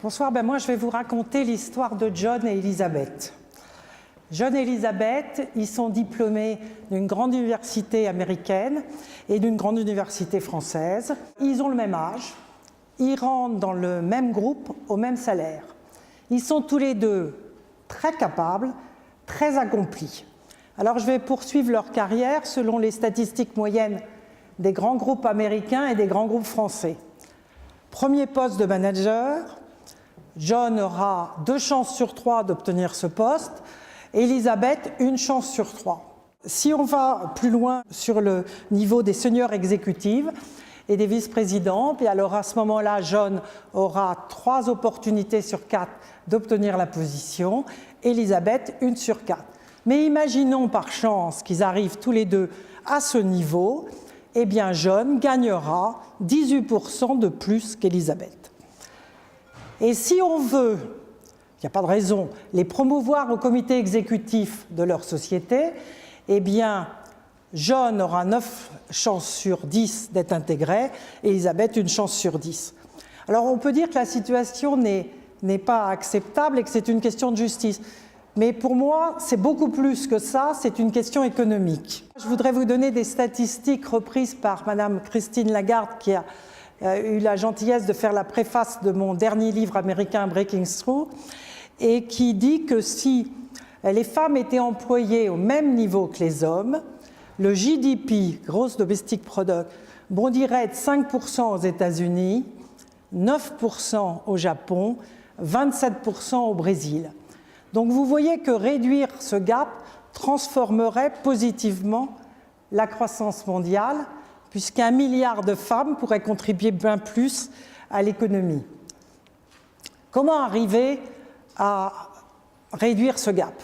Bonsoir, moi je vais vous raconter l'histoire de John et Elizabeth. John et Elizabeth, ils sont diplômés d'une grande université américaine et d'une grande université française. Ils ont le même âge, ils rentrent dans le même groupe au même salaire. Ils sont tous les deux très capables, très accomplis. Alors je vais poursuivre leur carrière selon les statistiques moyennes des grands groupes américains et des grands groupes français. Premier poste de manager, John aura 2 chances sur 3 d'obtenir ce poste, Elizabeth 1 chance sur 3. Si on va plus loin sur le niveau des seniors exécutifs et des vice-présidents, puis alors à ce moment-là, John aura 3 opportunités sur 4 d'obtenir la position, Elizabeth 1 sur 4. Mais imaginons par chance qu'ils arrivent tous les deux à ce niveau, eh bien John gagnera 18% de plus qu'Elizabeth. Et si on veut, il n'y a pas de raison, les promouvoir au comité exécutif de leur société, eh bien, John aura 9 chances sur 10 d'être intégré, et Elizabeth 1 chance sur 10. Alors on peut dire que la situation n'est pas acceptable et que c'est une question de justice. Mais pour moi, c'est beaucoup plus que ça, c'est une question économique. Je voudrais vous donner des statistiques reprises par Madame Christine Lagarde, qui a eu la gentillesse de faire la préface de mon dernier livre américain Breaking Through, et qui dit que si les femmes étaient employées au même niveau que les hommes, le GDP, Gross Domestic Product, bondirait de 5% aux États-Unis, 9% au Japon, 27% au Brésil. Donc vous voyez que réduire ce gap transformerait positivement la croissance mondiale, puisqu'un milliard de femmes pourraient contribuer bien plus à l'économie. Comment arriver à réduire ce gap?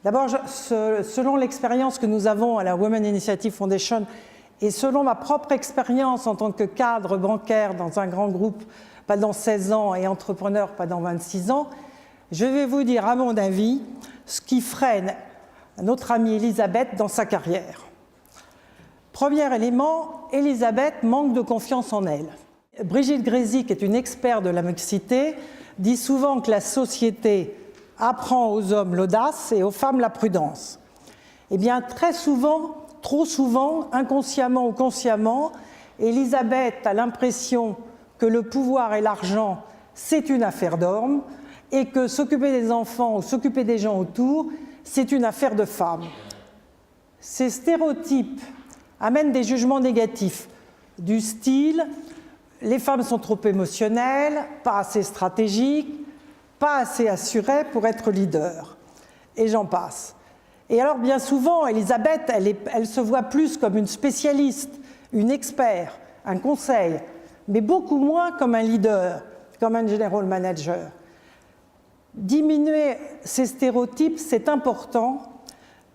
D'abord, selon l'expérience que nous avons à la Women Initiative Foundation et selon ma propre expérience en tant que cadre bancaire dans un grand groupe pendant 16 ans et entrepreneur pendant 26 ans, je vais vous dire, à mon avis, ce qui freine notre amie Elizabeth dans sa carrière. Premier élément, Elizabeth manque de confiance en elle. Brigitte Grésy, qui est une experte de la mixité, dit souvent que la société apprend aux hommes l'audace et aux femmes la prudence. Eh bien, très souvent, trop souvent, inconsciemment ou consciemment, Elizabeth a l'impression que le pouvoir et l'argent, c'est une affaire d'hommes, et que s'occuper des enfants ou s'occuper des gens autour, c'est une affaire de femmes. Ces stéréotypes amènent des jugements négatifs, du style « les femmes sont trop émotionnelles, pas assez stratégiques, pas assez assurées pour être leader », et j'en passe. Et alors bien souvent, Elizabeth, elle se voit plus comme une spécialiste, une expert, un conseil, mais beaucoup moins comme un leader, comme un general manager. Diminuer ces stéréotypes, c'est important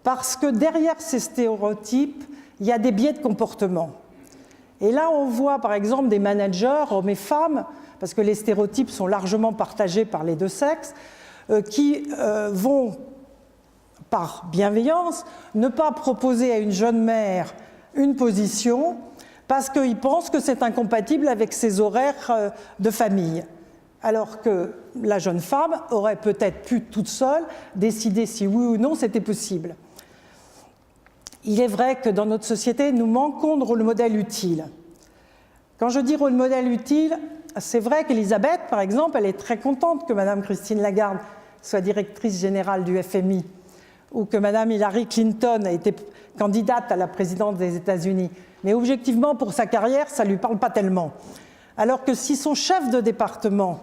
parce que derrière ces stéréotypes, il y a des biais de comportement. Et là, on voit par exemple des managers, hommes et femmes, parce que les stéréotypes sont largement partagés par les deux sexes, qui vont, par bienveillance, ne pas proposer à une jeune mère une position parce qu'ils pensent que c'est incompatible avec ses horaires de famille. Alors que la jeune femme aurait peut-être pu toute seule décider si oui ou non c'était possible. Il est vrai que dans notre société, nous manquons de rôle modèle utile. Quand je dis rôle modèle utile, c'est vrai qu'Elizabeth, par exemple, elle est très contente que Mme Christine Lagarde soit directrice générale du FMI ou que Mme Hillary Clinton ait été candidate à la présidence des États-Unis. Mais objectivement, pour sa carrière, ça ne lui parle pas tellement. Alors que si son chef de département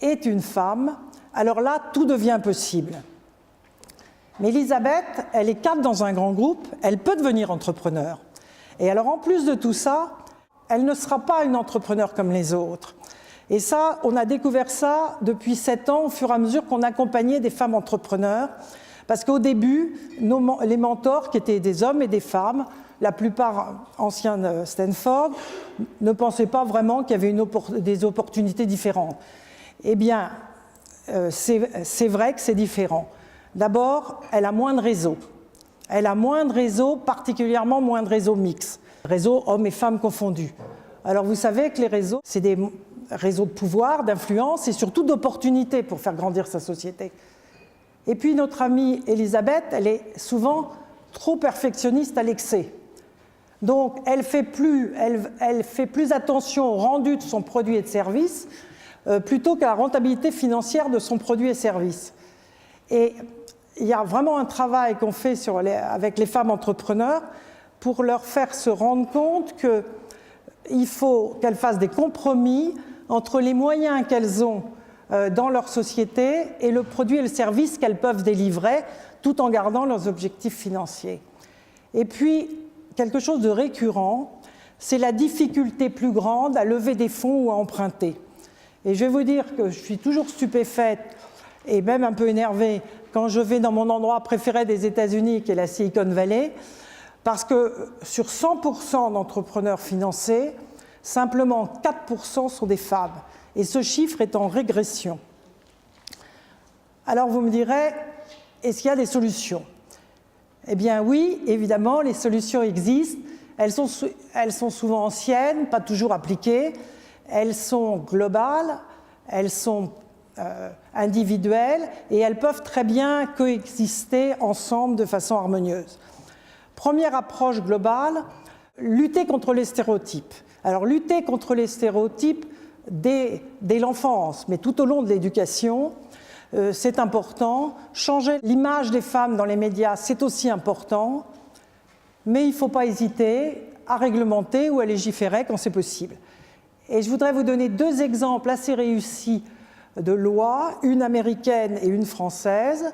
est une femme, alors là, tout devient possible. Mais Elizabeth, elle est cadre dans un grand groupe, elle peut devenir entrepreneur. Et alors, en plus de tout ça, elle ne sera pas une entrepreneur comme les autres. Et ça, on a découvert ça depuis 7 ans, au fur et à mesure qu'on accompagnait des femmes entrepreneurs. Parce qu'au début, les mentors, qui étaient des hommes et des femmes, la plupart anciens de Stanford, ne pensaient pas vraiment qu'il y avait des opportunités différentes. Eh bien, c'est vrai que c'est différent. D'abord, elle a moins de réseau. Elle a moins de réseaux, particulièrement moins de réseaux mixtes, réseaux hommes et femmes confondus. Alors vous savez que les réseaux, c'est des réseaux de pouvoir, d'influence et surtout d'opportunités pour faire grandir sa société. Et puis notre amie Elisabeth, elle est souvent trop perfectionniste à l'excès. Donc elle fait plus attention au rendu de son produit et de service plutôt qu'à la rentabilité financière de son produit et service. Et il y a vraiment un travail qu'on fait avec les femmes entrepreneurs pour leur faire se rendre compte qu'il faut qu'elles fassent des compromis entre les moyens qu'elles ont dans leur société et le produit et le service qu'elles peuvent délivrer tout en gardant leurs objectifs financiers. Et puis, quelque chose de récurrent, c'est la difficulté plus grande à lever des fonds ou à emprunter. Et je vais vous dire que je suis toujours stupéfaite et même un peu énervée quand je vais dans mon endroit préféré des États-Unis, qui est la Silicon Valley, parce que sur 100% d'entrepreneurs financés, simplement 4% sont des femmes. Et ce chiffre est en régression. Alors vous me direz, est-ce qu'il y a des solutions? Eh bien oui, évidemment, les solutions existent. Elles sont souvent anciennes, pas toujours appliquées. Elles sont globales, elles sont individuelles et elles peuvent très bien coexister ensemble de façon harmonieuse. Première approche globale, lutter contre les stéréotypes. Alors lutter contre les stéréotypes dès l'enfance, mais tout au long de l'éducation, c'est important. Changer l'image des femmes dans les médias, c'est aussi important. Mais il ne faut pas hésiter à réglementer ou à légiférer quand c'est possible. Et je voudrais vous donner deux exemples assez réussis de lois, une américaine et une française.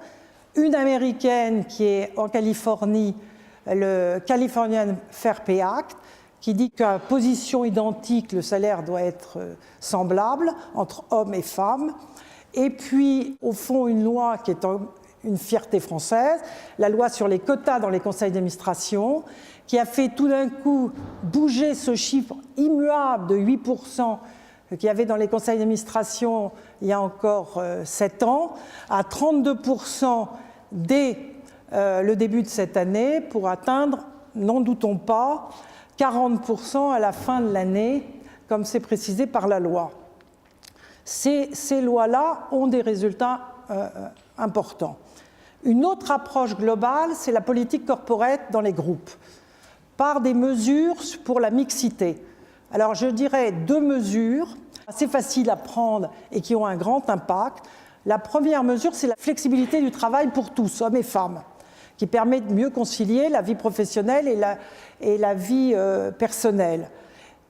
Une américaine qui est en Californie, le Californian Fair Pay Act, qui dit qu'à position identique, le salaire doit être semblable entre hommes et femmes. Et puis, au fond, une loi qui est une fierté française, la loi sur les quotas dans les conseils d'administration, qui a fait tout d'un coup bouger ce chiffre immuable de 8% qu'il y avait dans les conseils d'administration il y a encore 7 ans, à 32% dès le début de cette année, pour atteindre, n'en doutons pas, 40% à la fin de l'année, comme c'est précisé par la loi. Ces lois-là ont des résultats importants. Une autre approche globale, c'est la politique corporate dans les groupes, par des mesures pour la mixité. Alors je dirais deux mesures assez faciles à prendre et qui ont un grand impact. La première mesure, c'est la flexibilité du travail pour tous, hommes et femmes, qui permet de mieux concilier la vie professionnelle et la vie personnelle.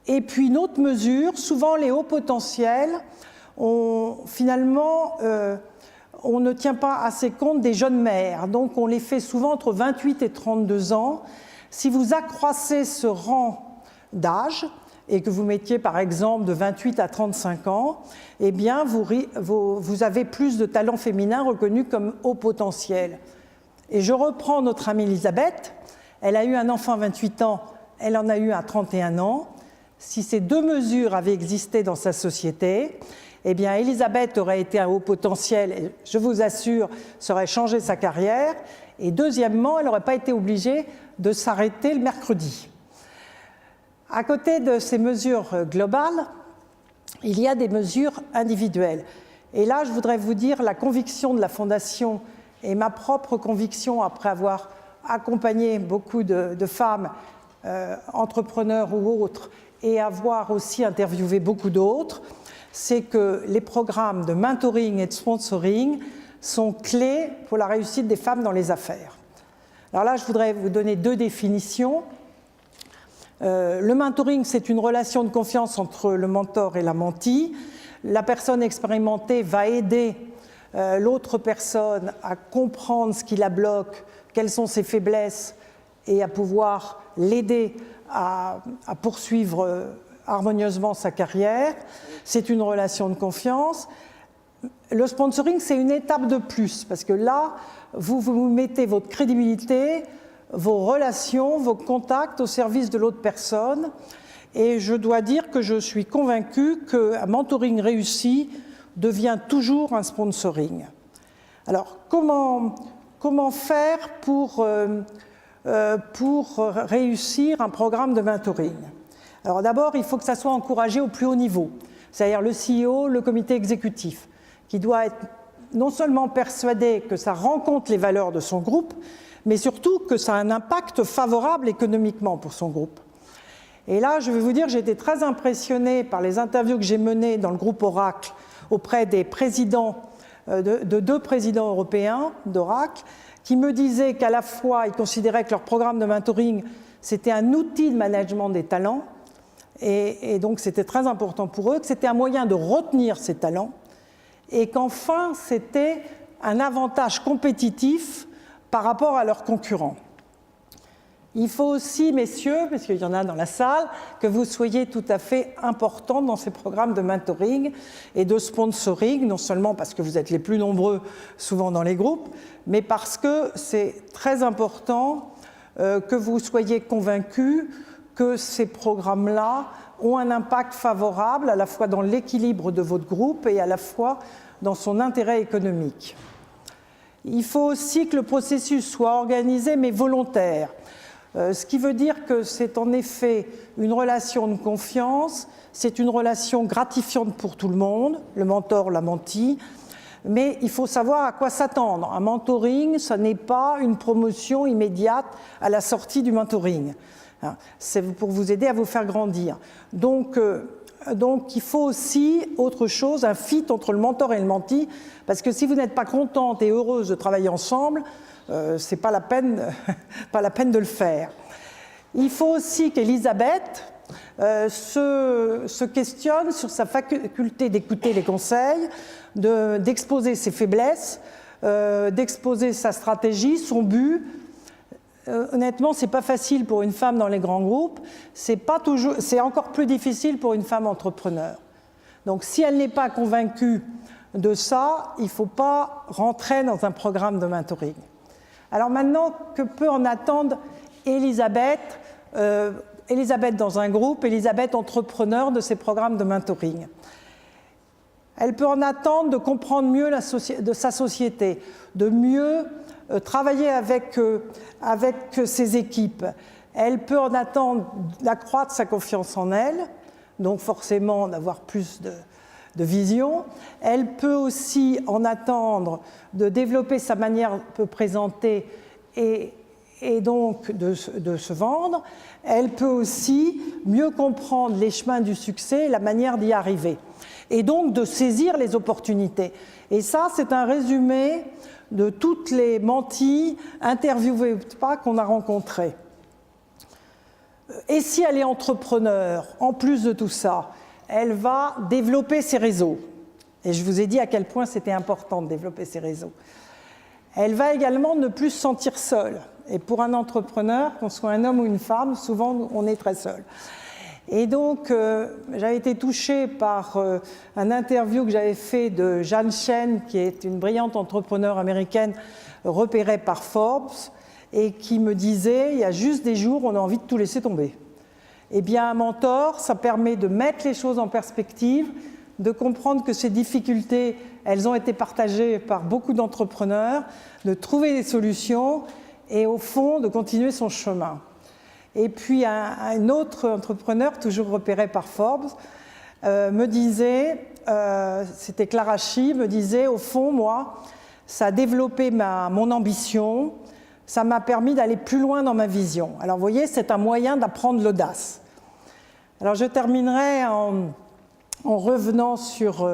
Et puis une autre mesure, souvent les hauts potentiels, finalement, on ne tient pas assez compte des jeunes mères, donc on les fait souvent entre 28 et 32 ans. Si vous accroissez ce rang d'âge, et que vous mettiez par exemple de 28 à 35 ans, eh bien vous avez plus de talents féminins reconnus comme haut potentiel. Et je reprends notre amie Elisabeth, elle a eu un enfant à 28 ans, elle en a eu à 31 ans. Si ces deux mesures avaient existé dans sa société, eh bien Elisabeth aurait été un haut potentiel, et je vous assure, ça aurait changé sa carrière. Et deuxièmement, elle n'aurait pas été obligée de s'arrêter le mercredi. À côté de ces mesures globales, il y a des mesures individuelles. Et là, je voudrais vous dire la conviction de la Fondation et ma propre conviction après avoir accompagné beaucoup de femmes, entrepreneurs ou autres, et avoir aussi interviewé beaucoup d'autres, c'est que les programmes de mentoring et de sponsoring sont clés pour la réussite des femmes dans les affaires. Alors là, je voudrais vous donner deux définitions. Le mentoring, c'est une relation de confiance entre le mentor et la mentie. La personne expérimentée va aider l'autre personne à comprendre ce qui la bloque, quelles sont ses faiblesses, et à pouvoir l'aider à poursuivre harmonieusement sa carrière. C'est une relation de confiance. Le sponsoring, c'est une étape de plus, parce que là, vous mettez votre crédibilité, vos relations, vos contacts au service de l'autre personne. Et je dois dire que je suis convaincue qu'un mentoring réussi devient toujours un sponsoring. Alors, comment faire pour pour réussir un programme de mentoring. Alors d'abord, il faut que ça soit encouragé au plus haut niveau, c'est-à-dire le CEO, le comité exécutif, qui doit être non seulement persuadé que ça rencontre les valeurs de son groupe, mais surtout que ça a un impact favorable économiquement pour son groupe. Et là, je vais vous dire, j'ai été très impressionnée par les interviews que j'ai menées dans le groupe Oracle auprès des présidents, de 2 présidents européens d'Oracle, qui me disaient qu'à la fois, ils considéraient que leur programme de mentoring, c'était un outil de management des talents, et donc c'était très important pour eux, que c'était un moyen de retenir ces talents, et qu'enfin, c'était un avantage compétitif par rapport à leurs concurrents. Il faut aussi, messieurs, parce qu'il y en a dans la salle, que vous soyez tout à fait importants dans ces programmes de mentoring et de sponsoring, non seulement parce que vous êtes les plus nombreux souvent dans les groupes, mais parce que c'est très important que vous soyez convaincus que ces programmes-là ont un impact favorable à la fois dans l'équilibre de votre groupe et à la fois dans son intérêt économique. Il faut aussi que le processus soit organisé mais volontaire. Ce qui veut dire que c'est en effet une relation de confiance, c'est une relation gratifiante pour tout le monde, le mentor, la mentie, mais il faut savoir à quoi s'attendre. Un mentoring, ce n'est pas une promotion immédiate à la sortie du mentoring. C'est pour vous aider à vous faire grandir. Donc il faut aussi autre chose, un fit entre le mentor et le menti, parce que si vous n'êtes pas contente et heureuse de travailler ensemble, c'est pas la peine de le faire. Il faut aussi qu'Elisabeth se questionne sur sa faculté d'écouter les conseils, d'exposer ses faiblesses, d'exposer sa stratégie, son but. Honnêtement, c'est pas facile pour une femme dans les grands groupes, c'est encore plus difficile pour une femme entrepreneur. Donc si elle n'est pas convaincue de ça, il ne faut pas rentrer dans un programme de mentoring. Alors maintenant, que peut en attendre Elisabeth dans un groupe, Elisabeth entrepreneur de ces programmes de mentoring? Elle peut en attendre de comprendre mieux de sa société, de mieux travailler avec ses équipes. Elle peut en attendre d'accroître sa confiance en elle, donc forcément d'avoir plus de vision. Elle peut aussi en attendre de développer sa manière de présenter et donc de se vendre. Elle peut aussi mieux comprendre les chemins du succès et la manière d'y arriver. Et donc de saisir les opportunités. Et ça, c'est un résumé de toutes les menties interviewées qu'on a rencontrées. Et si elle est entrepreneur, en plus de tout ça, elle va développer ses réseaux. Et je vous ai dit à quel point c'était important de développer ses réseaux. Elle va également ne plus se sentir seule. Et pour un entrepreneur, qu'on soit un homme ou une femme, souvent on est très seul. Et donc, j'avais été touchée par un interview que j'avais fait de Jeanne Chen, qui est une brillante entrepreneure américaine repérée par Forbes, et qui me disait, il y a juste des jours où on a envie de tout laisser tomber. Eh bien, un mentor, ça permet de mettre les choses en perspective, de comprendre que ces difficultés, elles ont été partagées par beaucoup d'entrepreneurs, de trouver des solutions et au fond, de continuer son chemin. Et puis un autre entrepreneur, toujours repéré par Forbes, me disait, c'était Clara Chi, me disait, au fond, moi, ça a développé mon ambition, ça m'a permis d'aller plus loin dans ma vision. Alors vous voyez, c'est un moyen d'apprendre l'audace. Alors je terminerai en revenant sur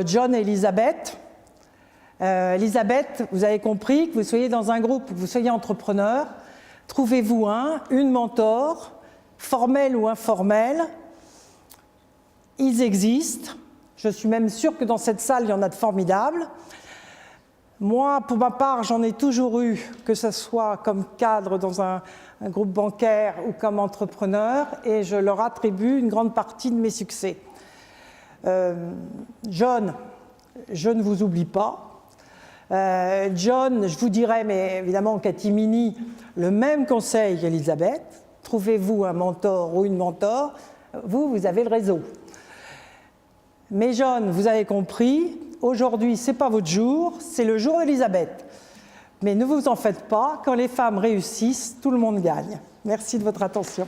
John et Elisabeth. Elisabeth, vous avez compris que vous soyez dans un groupe, que vous soyez entrepreneur, trouvez-vous une mentor, formel ou informel. Ils existent. Je suis même sûre que dans cette salle, il y en a de formidables. Moi, pour ma part, j'en ai toujours eu, que ce soit comme cadre dans un groupe bancaire ou comme entrepreneur, et je leur attribue une grande partie de mes succès. John, je ne vous oublie pas. John, je vous dirais, mais évidemment en catimini, le même conseil qu'Elisabeth. Trouvez-vous un mentor ou une mentor, vous avez le réseau. Mais John, vous avez compris, aujourd'hui, ce n'est pas votre jour, c'est le jour d'Elisabeth. Mais ne vous en faites pas, quand les femmes réussissent, tout le monde gagne. Merci de votre attention.